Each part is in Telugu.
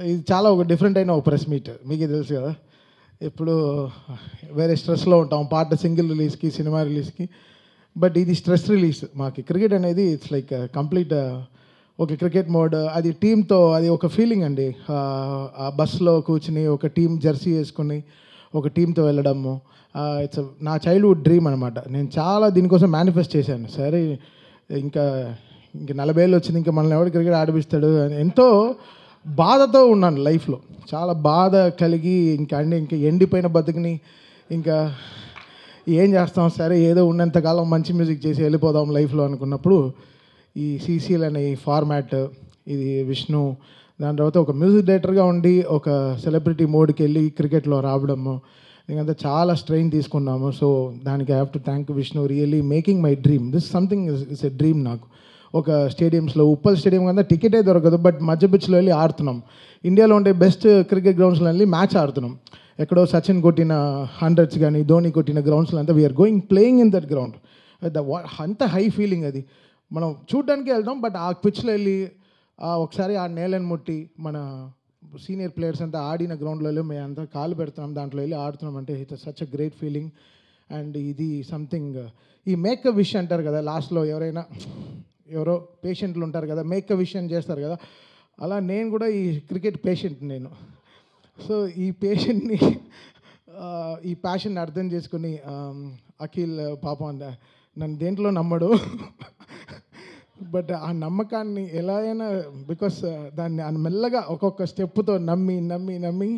ఇది చాలా ఒక డిఫరెంట్ అయిన ఒక ప్రెస్ మీట్, మీకే తెలుసు కదా. ఎప్పుడు వేరే స్ట్రెస్లో ఉంటాం, పాట సింగిల్ రిలీజ్కి, సినిమా రిలీజ్కి. బట్ ఇది స్ట్రెస్ రిలీజ్. మాకు క్రికెట్ అనేది ఇట్స్ లైక్ కంప్లీట్ ఒక క్రికెట్ మోడ్. అది టీంతో అది ఒక ఫీలింగ్ అండి. ఆ బస్లో కూర్చుని ఒక టీం జెర్సీ వేసుకుని ఒక టీంతో వెళ్ళడము, ఇట్స్ నా చైల్డ్హుడ్ డ్రీమ్ అనమాట. నేను చాలా దీనికోసం మేనిఫెస్ట్ చేశాను. సరే ఇంకా ఇంక 40 ఏళ్ళు వచ్చింది, ఇంకా మనల్ని ఎవరు క్రికెట్ ఆడిపిస్తాడు అని ఎంతో బాధతో ఉన్నాను లైఫ్లో. చాలా బాధ కలిగి ఇంకా ఎండిపోయిన బతుకుని ఇంకా ఏం చేస్తాం, సరే ఏదో ఉన్నంతకాలం మంచి మ్యూజిక్ చేసి వెళ్ళిపోదాం లైఫ్లో అనుకున్నప్పుడు ఈ సీసీఎల్ అనే ఈ ఫార్మాట్, ఇది విష్ణు, దాని తర్వాత ఒక మ్యూజిక్ డైరెక్టర్గా ఉండి ఒక సెలబ్రిటీ మోడ్కి వెళ్ళి క్రికెట్లో రావడము, ఇంకంతా చాలా స్ట్రెయిన్ తీసుకున్నాము. సో దానికి I have to thank Vishnu, really making my dream. This something is a dream నాకు. ఒక స్టేడియంస్లో, ఉప్పల్ స్టేడియం కన్నా టికెటే దొరకదు, బట్ మధ్య పిచ్లో వెళ్ళి ఆడుతున్నాం. ఇండియాలో ఉండే బెస్ట్ క్రికెట్ గ్రౌండ్స్లో వెళ్ళి మ్యాచ్ ఆడుతున్నాం. ఎక్కడో సచిన్ కొట్టిన 100s కానీ ధోని కొట్టిన గ్రౌండ్స్లో అంతా we're going playing in that ground. అంత హై ఫీలింగ్ అది. మనం చూడడానికి వెళ్తాం, బట్ ఆ పిచ్లో వెళ్ళి ఒకసారి ఆ నేలను ముట్టి మన సీనియర్ ప్లేయర్స్ అంతా ఆడిన గ్రౌండ్లో వెళ్ళి మేము అంతా కాలు పెడుతున్నాం, దాంట్లో వెళ్ళి ఆడుతున్నాం అంటే it's such a great feeling. And ఇది సంథింగ్, ఈ మేక్ అ విష్ అంటారు కదా, లాస్ట్లో ఎవరో పేషెంట్లు ఉంటారు కదా, మేక్ అ విష్ అని చేస్తారు కదా, అలా నేను కూడా ఈ క్రికెట్ పేషెంట్ నేను. సో ఈ పేషెంట్ని ఈ ప్యాషన్ అర్థం చేసుకుని అఖిల్ పాపం నన్ను దేంట్లో నమ్మడు, బట్ ఆ నమ్మకాన్ని ఎలా అయినా బికాస్ దాన్ని మెల్లగా ఒక్కొక్క స్టెప్తో నమ్మి నమ్మి నమ్మి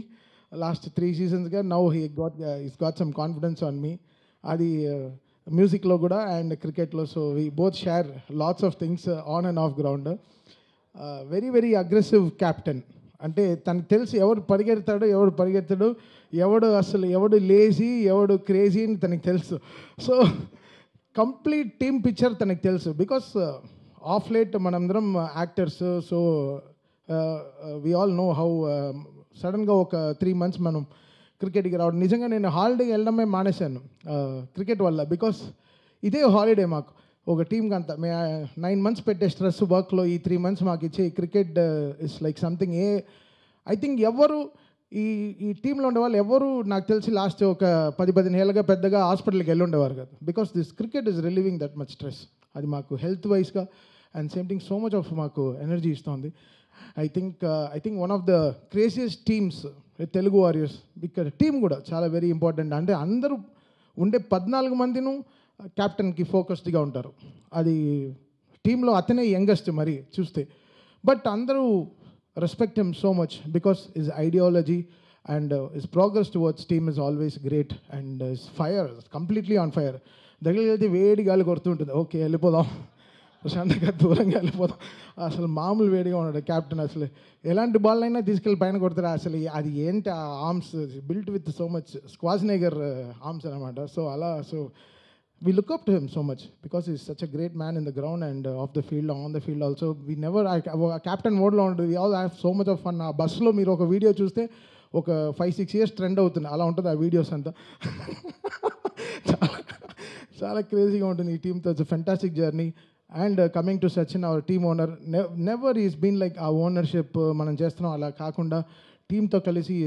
లాస్ట్ 3 seasonsగా now he's got some confidence on me. అది మ్యూజిక్లో కూడా అండ్ క్రికెట్లో. So we both share lots of things on and off ground. Very very aggressive captain. అంటే తనకు తెలుసు ఎవడు పరిగెడతాడు, ఎవడు లేజీ, ఎవడు క్రేజీ అని తనకు తెలుసు. సో కంప్లీట్ టీమ్ పిక్చర్ తనకు తెలుసు. బికాస్ ఆఫ్ లేట్ మనందరం actors, so we all know how సడన్గా ఒక 3 months మనం క్రికెట్కి రావడం. నిజంగా నేను హాలిడేకి వెళ్ళడమే మానేశాను క్రికెట్ వల్ల. బికాస్ ఇదే హాలిడే మాకు, ఒక టీంకి అంతా. 9 months పెట్టే స్ట్రెస్ వర్క్లో ఈ 3 months మాకు ఇచ్చే cricket is like something. I think ఎవరు ఈ టీంలో ఉండేవాళ్ళు ఎవరు నాకు తెలిసి లాస్ట్ ఒక 10-15 ఏళ్ళుగా పెద్దగా హాస్పిటల్కి వెళ్ళి ఉండేవారు కదా. Because this cricket is relieving that much stress. అది మాకు హెల్త్ వైజ్గా and same thing so much of మాకు ఎనర్జీ ఇస్తుంది. I think one of the craziest teams Telugu warriors. ఇక్కడ టీం కూడా చాలా వెరీ ఇంపార్టెంట్. అంటే అందరూ ఉండే 14 మందిను క్యాప్టెన్కి ఫోకస్డ్గా ఉంటారు. అది టీంలో అతనే యంగెస్ట్ మరి చూస్తే, బట్ అందరూ respect him so much because his ideology and his progress towards team is always great and his fire completely on fire. దగ్గరికి వెళ్తే వేడి గాలి కొడుతుంటుంది, ఓకే వెళ్ళిపోదాం, ప్రశాంతంగా దూరంగా వెళ్ళిపోదాం. అసలు మామూలు వేడిగా ఉన్నాడు క్యాప్టెన్. అసలు ఎలాంటి బాల్ అయినా తీసుకెళ్ళి పైన కొడతారు. అసలు అది ఏంటి ఆ arms built with so much Schwarzenegger arms అనమాట. సో అలా we look up to him so much because he's such a great man in the ground and off the field, on the field also. We never, captain mode lo undu, we all have so much of fun. Bus lo meer oka video chuste oka 5-6 years trend avutundi, ala untundi aa videos anta. Chaala crazy ga untundi ee team tho. It's a fantastic journey. And coming to Sachin, our team owner, never he's been like our ownership manam chestunnam ala kaakunda team tho kalisi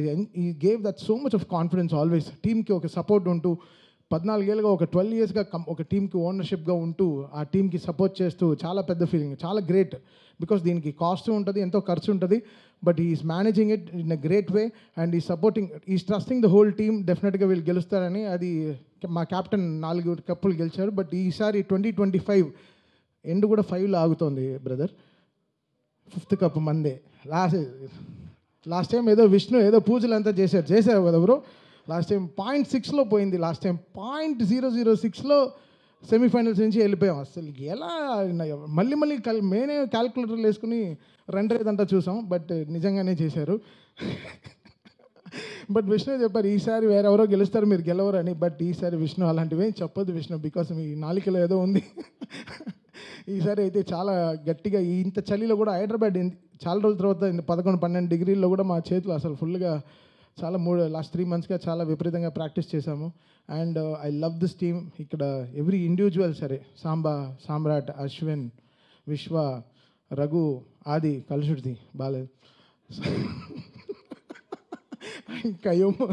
he gave that so much of confidence always. Team ki oka support untu 14 ఏళ్ళుగా ఒక 12 yearsగా ఒక టీంకి ఓనర్షిప్గా ఉంటూ ఆ టీంకి సపోర్ట్ చేస్తూ చాలా పెద్ద ఫీలింగ్, చాలా గ్రేట్. బికాస్ దీనికి కాస్ట్ ఉంటుంది, ఎంతో ఖర్చు ఉంటుంది, but he's managing it in a great way and he supporting, he's trusting the whole team. డెఫినెట్గా వీళ్ళు గెలుస్తారని. అది మా క్యాప్టెన్ 4 కప్పులు గెలిచారు, బట్ ఈసారి 2025 ఎండ్ కూడా 5లో ఆగుతోంది బ్రదర్. 5th కప్ మందే. లాస్ట్ టైం ఏదో విష్ణు ఏదో పూజలు అంతా చేశారు కదా బ్రో. లాస్ట్ టైం 0.6లో పోయింది, లాస్ట్ టైం 0.006లో సెమీఫైనల్స్ నుంచి వెళ్ళిపోయాం. అసలు ఎలా మళ్ళీ మేనే క్యాల్కులేటర్లు వేసుకుని రన్ రేట్ అంతా చూసాం, బట్ నిజంగానే చేశారు. బట్ విష్ణు చెప్పారు ఈసారి వేరెవరో గెలుస్తారు మీరు గెలవరు అని. బట్ ఈసారి విష్ణు అలాంటివి ఏం చెప్పొద్దు విష్ణు, బికాస్ మీ నాలికలో ఏదో ఉంది. ఈసారి అయితే చాలా గట్టిగా ఇంత చలిలో కూడా హైదరాబాద్ చాలా రోజుల తర్వాత 11-12 degreesలో కూడా మా చేతులు అసలు ఫుల్గా చాలా లాస్ట్ 3 monthsగా చాలా విపరీతంగా ప్రాక్టీస్ చేశాము. And I love this team. ఇక్కడ ఎవ్రీ ఇండివిజువల్ సరే, సామ్రాట్, అశ్విన్, విశ్వ, రఘు, ఆది, కలుషుడిది బాలేదు, ఇంకా ఏమో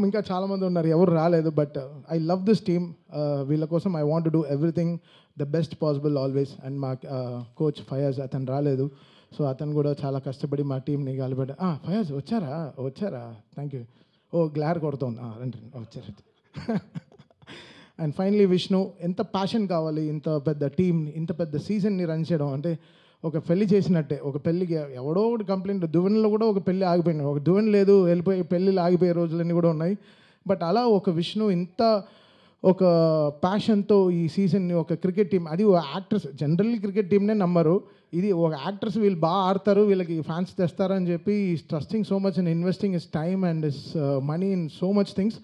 ఇంకా చాలామంది ఉన్నారు, ఎవరు రాలేదు. But I love this team. వీళ్ళ కోసం I want do everything the best possible always. And మా కోచ్ ఫయాజ్, అతను రాలేదు. సో అతను కూడా చాలా కష్టపడి మా టీంని గాలిపడ్డా. ఫయాజ్ వచ్చారా థ్యాంక్ యూ. గ్లార్ కొడుతోంది, రండి వచ్చారు. అండ్ ఫైనలీ విష్ణు, ఎంత ప్యాషన్ కావాలి ఇంత పెద్ద టీంని, ఇంత పెద్ద సీజన్ని రన్ చేయడం అంటే ఒక పెళ్లి చేసినట్టే. ఒక పెళ్ళికి ఎవడో ఒకటి కంప్లైంట్, దువ్వెనలో కూడా ఒక పెళ్ళి ఆగిపోయింది, ఒక దువ్వెన లేదు వెళ్ళిపోయి పెళ్ళిళ్ళు ఆగిపోయే రోజులన్నీ కూడా ఉన్నాయి. బట్ అలా ఒక విష్ణు ఇంత ఒక ప్యాషన్తో ఈ సీజన్ని, ఒక క్రికెట్ టీం, అది యాక్టర్స్ జనరల్లీ క్రికెట్ టీంనే నమ్మరు, ఇది ఒక యాక్టర్స్ వీళ్ళు బాగా ఆడతారు, వీళ్ళకి ఫ్యాన్స్ తెస్తారని చెప్పి trusting so much and investing is time and is money in so much things.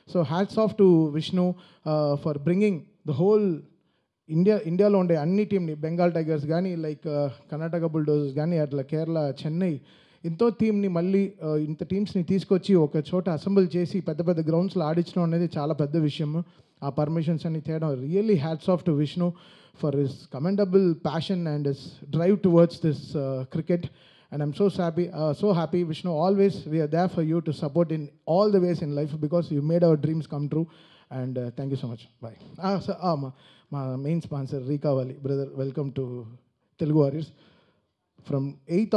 So hats off to Vishnu for bringing the whole ఇండియాలో ఉండే అన్ని టీంని, బెంగాల్ టైగర్స్ కానీ, లైక్ కర్ణాటక బుల్డోజర్స్ కానీ, అట్లా కేరళ, చెన్నై, ఎంతో టీంని మళ్ళీ ఇంత టీమ్స్ని తీసుకొచ్చి ఒక చోట అసెంబుల్ చేసి పెద్ద పెద్ద గ్రౌండ్స్లో ఆడించడం అనేది చాలా పెద్ద విషయం. ఆ పర్మిషన్స్ అన్ని తేడం, really hats off to Vishnu for his commendable passion and his drive towards this cricket. And I'm so happy, Vishnu. Always we are there for you to support in all the ways in life because you made our dreams come true. And thank you so much. Bye. My main sponsor, Rika Wali, brother, welcome to Telugu Warriors. From 8th on.